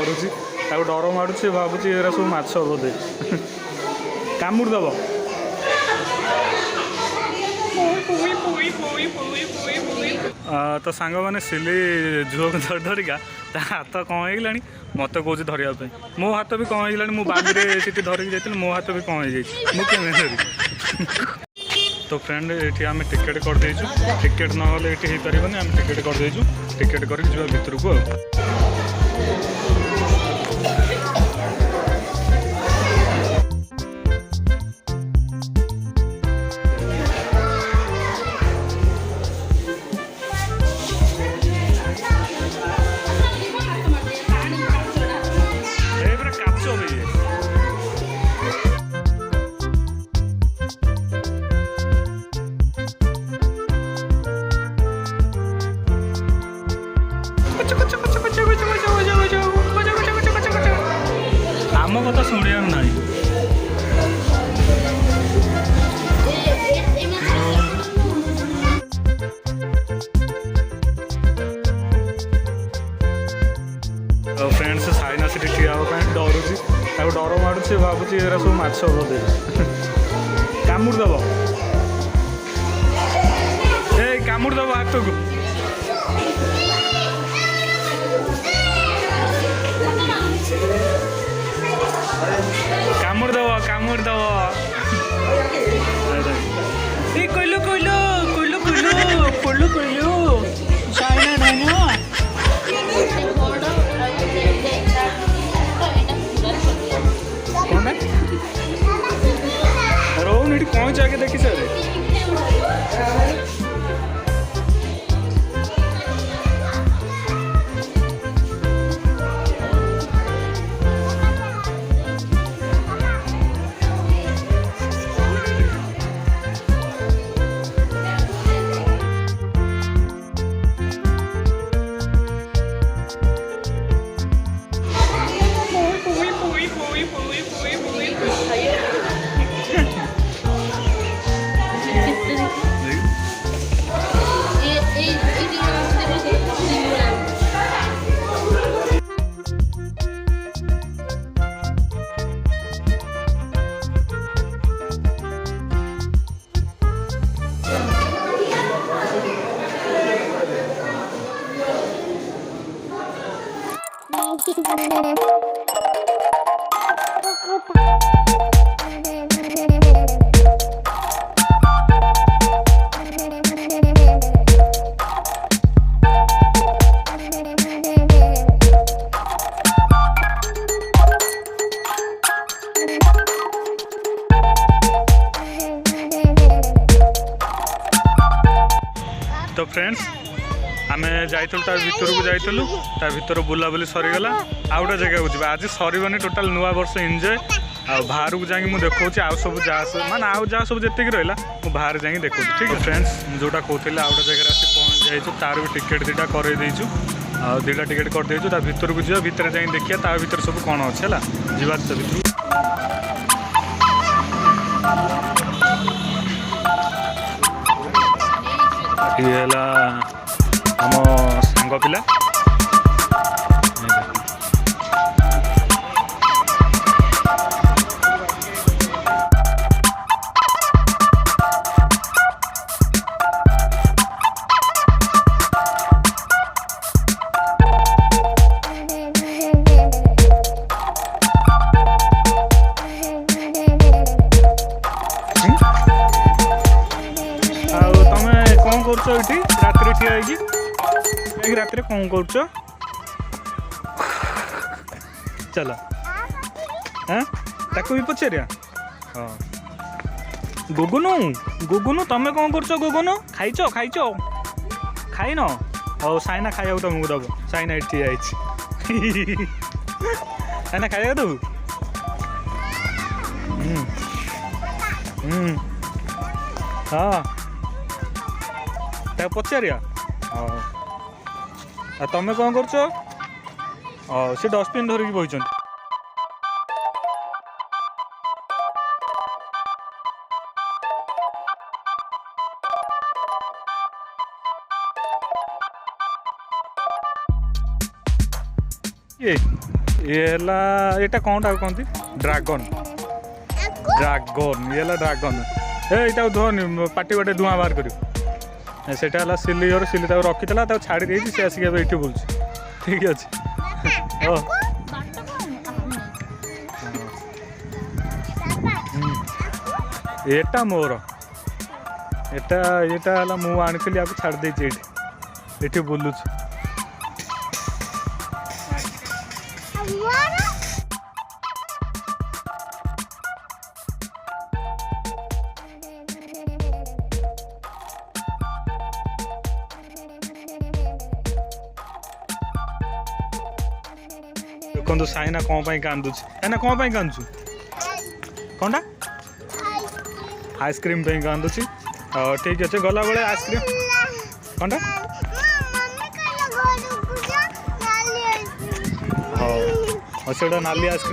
डरुची डर माड़ू भावुँ एरा सब माछ बोधे कामुड़ दब तो सांग मैंने सिली झुओ को धर धरिका ता हाथ कौन होगा मत कौच धरवाई मो हाथ भी कौन होगा मुझे बागरे सीटी धरिकी जाइए मो हाथ भी कौन हो धरी तो फ्रेंड ये आम टिकेट करदेचु टिकेट ना ये पारे आम टिकेट करदेचु टिकेट कर भितर को आम कथा शुणिया ना फ्रेंड्स साइना से ठिया डरुची डर माड़ू भावुँ एरा सब माछ बोधे कामुड़ दब कामुड़ दब हाथ को कामुड़ दब कामुड़ दब कोइलो कोइलो कोइलो कोइलो कोइलो कोइलो साइना नाइनो कौन रोहन ये कौन जाके देखी सर तो फ्रेंड्स आम जाइलु भितर को जाइलु भितर बुलाबुली सरीगला आ गोटे जगह को जी आज सरबनी टोटाल नुआ वर्ष एंजॉय आ बाहर को जाकि मुझे देखा आउ सब जहाँ माने आउ जहाँ सब जी रहा मुझे बाहर जाकि देखा ठीक है फ्रेंड्स जोटा कहते आउ गोटे जगह आसी पहुँच जाइए तार भी टिकेट दुटा कर देचु आ दुटा टिकेट कर देचु भितर को जा भितर जाकि देखिए ता भितर सब कौन अच्छे है जीवा भितर ये आम सांग पिला रात ठिया रात कौन कर चल हाँ ताको भी पचारिया हाँ गुगुनु गुगुनु तमें कौन कर गुगुनु खाइच खाइच खाइन हौ साइना खाया तुमको दब साइना ये ठिया साइना खाया दबु हाँ पचारिया हाँ तमें कौन कर सी डस्टबिन धरिकी बही ये एटा कौनटा कहती ड्रागन ड्रागन ये ड्रागन ये धोनी पाटी बाटे धुआं बाहर कर सेटा सिली और सिली रखी छाड़ी देती सी आसिक ये बुलूँ ठीक अच्छे एटा मोर एटा एटा मु आनी छाड़ देती ये बुलूँ देखो साइना कौन पाई कांदुच एना कौन पाई कांदुचु कौनटा आइसक्रीम पे कांदुची ठीक अच्छे गला बेले आइसक्रीम कौनटा हाँ से नाली आइसक्रीम